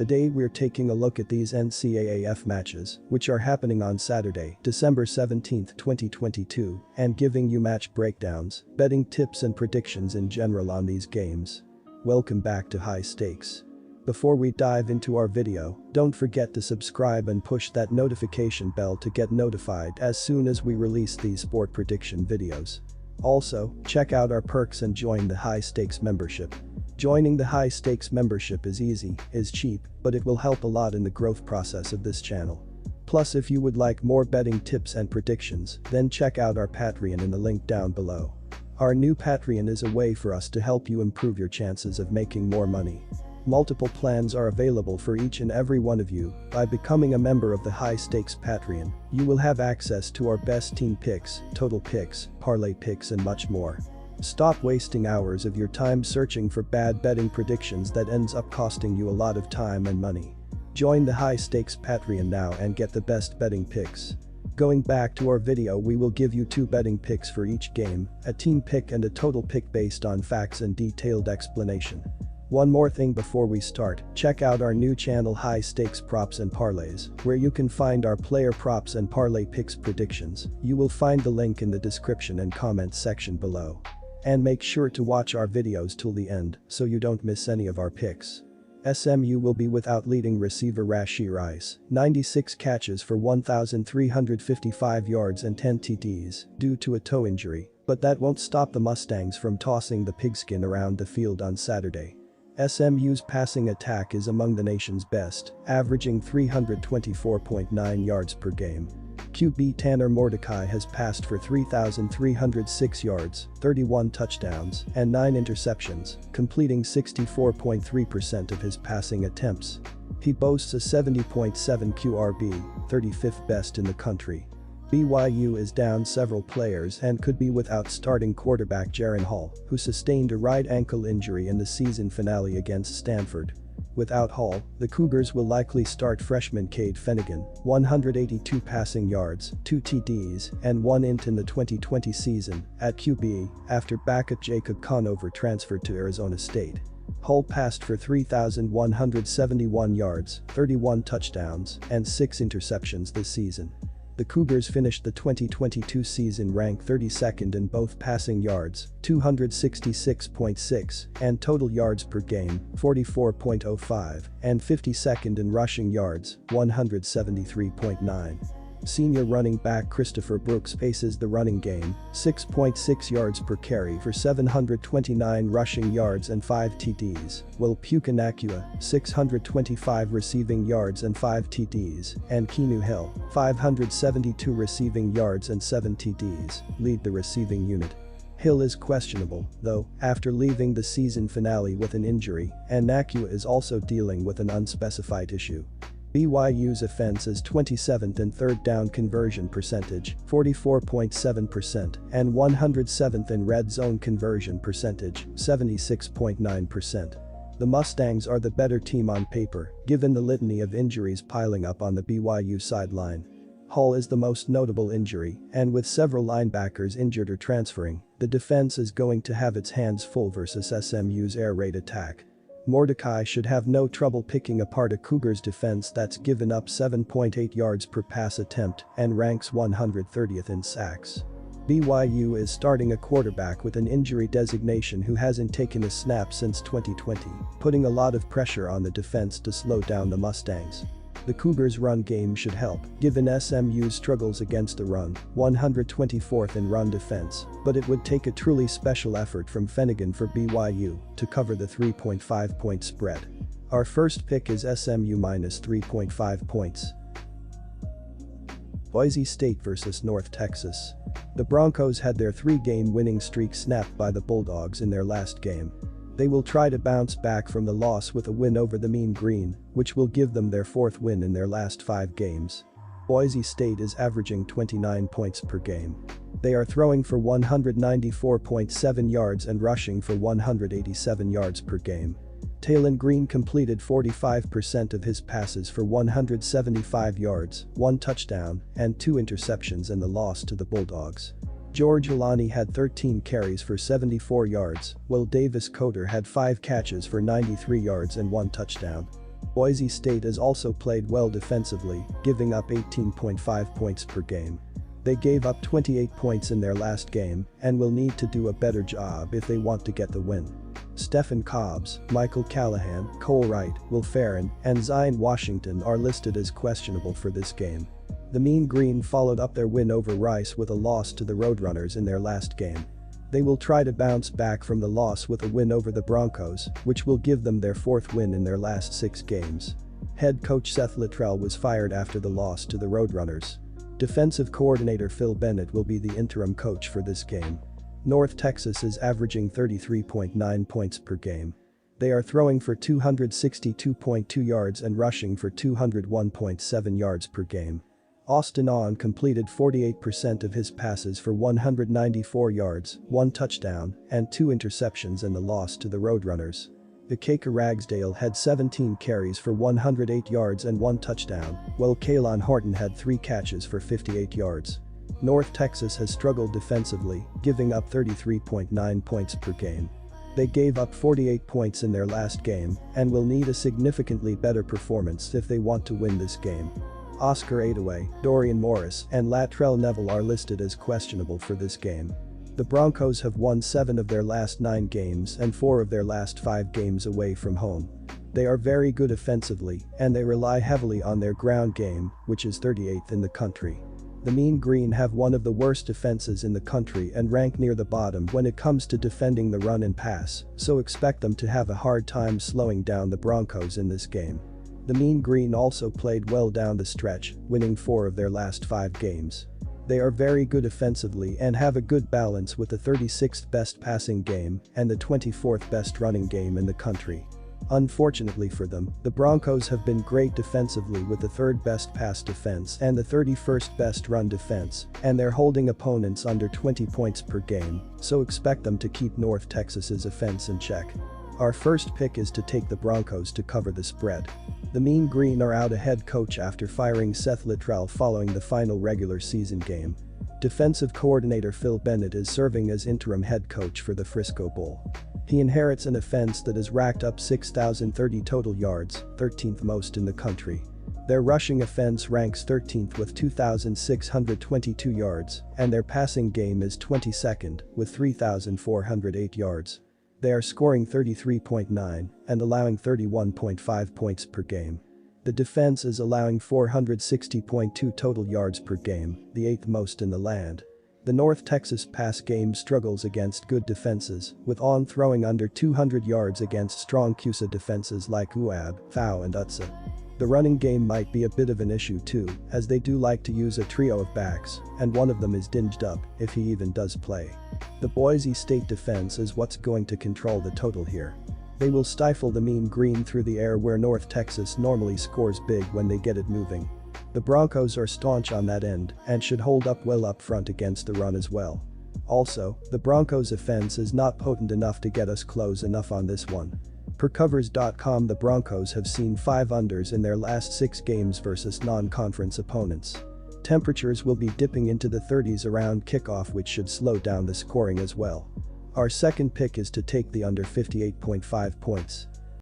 Today we're taking a look at these NCAAF matches, which are happening on Saturday, December 17, 2022, and giving you match breakdowns, betting tips and predictions in general on these games. Welcome back to High Stakes. Before we dive into our video, don't forget to subscribe and push that notification bell to get notified as soon as we release these sport prediction videos. Also, check out our perks and join the High Stakes membership. Joining the High Stakes membership is easy, is cheap, but it will help a lot in the growth process of this channel. Plus, if you would like more betting tips and predictions, then check out our Patreon in the link down below. Our new Patreon is a way for us to help you improve your chances of making more money. Multiple plans are available for each and every one of you. By becoming a member of the High Stakes Patreon, you will have access to our best team picks, total picks, parlay picks and much more. Stop wasting hours of your time searching for bad betting predictions that ends up costing you a lot of time and money. Join the High Stakes Patreon now and get the best betting picks. Going back to our video, we will give you 2 betting picks for each game, a team pick and a total pick based on facts and detailed explanation. One more thing before we start, check out our new channel High Stakes Props and Parlays, where you can find our player props and parlay picks predictions. You will find the link in the description and comments section below. And make sure to watch our videos till the end so you don't miss any of our picks. SMU will be without leading receiver Rashee Rice, 96 catches for 1,355 yards and 10 TDs, due to a toe injury, but that won't stop the Mustangs from tossing the pigskin around the field on Saturday. SMU's passing attack is among the nation's best, averaging 324.9 yards per game. QB Tanner Mordecai has passed for 3,306 yards, 31 touchdowns, and 9 interceptions, completing 64.3% of his passing attempts. He boasts a 70.7 QRB, 35th best in the country. BYU is down several players and could be without starting quarterback Jaren Hall, who sustained a right ankle injury in the season finale against Stanford. Without Hall, the Cougars will likely start freshman Cade Fennegan, 182 passing yards, 2 TDs, and 1 int in the 2020 season, at QB, after backup Jacob Conover transferred to Arizona State. Hall passed for 3,171 yards, 31 touchdowns, and 6 interceptions this season. The Cougars finished the 2022 season ranked 32nd in both passing yards, 266.6, and total yards per game, 44.05, and 52nd in rushing yards, 173.9. Senior running back Christopher Brooks faces the running game, 6.6 yards per carry for 729 rushing yards and 5 TDs, while Puka Nacua, 625 receiving yards and 5 TDs, and Keanu Hill, 572 receiving yards and 7 TDs, lead the receiving unit. Hill is questionable, though, after leaving the season finale with an injury, and Nacua is also dealing with an unspecified issue. BYU's offense is 27th in third down conversion percentage, 44.7%, and 107th in red zone conversion percentage, 76.9%. The Mustangs are the better team on paper, given the litany of injuries piling up on the BYU sideline. Hall is the most notable injury, and with several linebackers injured or transferring, the defense is going to have its hands full versus SMU's air raid attack. Mordecai should have no trouble picking apart a Cougars defense that's given up 7.8 yards per pass attempt and ranks 130th in sacks. BYU is starting a quarterback with an injury designation who hasn't taken a snap since 2020, putting a lot of pressure on the defense to slow down the Mustangs. The Cougars' run game should help, given SMU's struggles against the run, 124th in run defense, but it would take a truly special effort from Fennegan for BYU to cover the 3.5-point spread. Our first pick is SMU minus 3.5 points. Boise State vs North Texas. The Broncos had their 3-game winning streak snapped by the Bulldogs in their last game. They will try to bounce back from the loss with a win over the Mean Green, which will give them their 4th win in their last 5 games. Boise State is averaging 29 points per game. They are throwing for 194.7 yards and rushing for 187 yards per game. Taylon Green completed 45% of his passes for 175 yards, 1 touchdown, and 2 interceptions in the loss to the Bulldogs. George Alani had 13 carries for 74 yards, while Davis Coder had 5 catches for 93 yards and 1 touchdown. Boise State has also played well defensively, giving up 18.5 points per game. They gave up 28 points in their last game and will need to do a better job if they want to get the win. Stephen Cobbs, Michael Callahan, Cole Wright, Will Farron, and Zion Washington are listed as questionable for this game. The Mean Green followed up their win over Rice with a loss to the Roadrunners in their last game. They will try to bounce back from the loss with a win over the Broncos, which will give them their fourth win in their last 6 games. Head coach Seth Littrell was fired after the loss to the Roadrunners. Defensive coordinator Phil Bennett will be the interim coach for this game. North Texas is averaging 33.9 points per game. They are throwing for 262.2 yards and rushing for 201.7 yards per game. Austin Aune completed 48% of his passes for 194 yards, 1 touchdown, and 2 interceptions in the loss to the Roadrunners. Akeka Ragsdale had 17 carries for 108 yards and 1 touchdown, while Kaylon Horton had 3 catches for 58 yards. North Texas has struggled defensively, giving up 33.9 points per game. They gave up 48 points in their last game and will need a significantly better performance if they want to win this game. Oscar Adaway, Dorian Morris, and Latrell Neville are listed as questionable for this game. The Broncos have won 7 of their last 9 games and 4 of their last 5 games away from home. They are very good offensively, and they rely heavily on their ground game, which is 38th in the country. The Mean Green have one of the worst defenses in the country and rank near the bottom when it comes to defending the run and pass, so expect them to have a hard time slowing down the Broncos in this game. The Mean Green also played well down the stretch, winning 4 of their last 5 games. They are very good offensively and have a good balance with the 36th best passing game and the 24th best running game in the country. Unfortunately for them, the Broncos have been great defensively with the 3rd best pass defense and the 31st best run defense, and they're holding opponents under 20 points per game, so expect them to keep North Texas's offense in check. Our first pick is to take the Broncos to cover the spread. The Mean Green are out a head coach after firing Seth Littrell following the final regular season game. Defensive coordinator Phil Bennett is serving as interim head coach for the Frisco Bowl. He inherits an offense that has racked up 6,030 total yards, 13th most in the country. Their rushing offense ranks 13th with 2,622 yards, and their passing game is 22nd with 3,408 yards. They are scoring 33.9 and allowing 31.5 points per game. The defense is allowing 460.2 total yards per game, the 8th most in the land. The North Texas pass game struggles against good defenses, with Aune throwing under 200 yards against strong CUSA defenses like UAB, FAU and UTSA. The running game might be a bit of an issue too, as they do like to use a trio of backs, and one of them is dinged up, if he even does play. The Boise State defense is what's going to control the total here. They will stifle the Mean Green through the air where North Texas normally scores big when they get it moving. The Broncos are staunch on that end and should hold up well up front against the run as well. Also, the Broncos' offense is not potent enough to get us close enough on this one. Per Covers.com, the Broncos have seen 5 unders in their last 6 games versus non-conference opponents. Temperatures will be dipping into the 30s around kickoff, which should slow down the scoring as well. Our second pick is to take the under 58.5 points.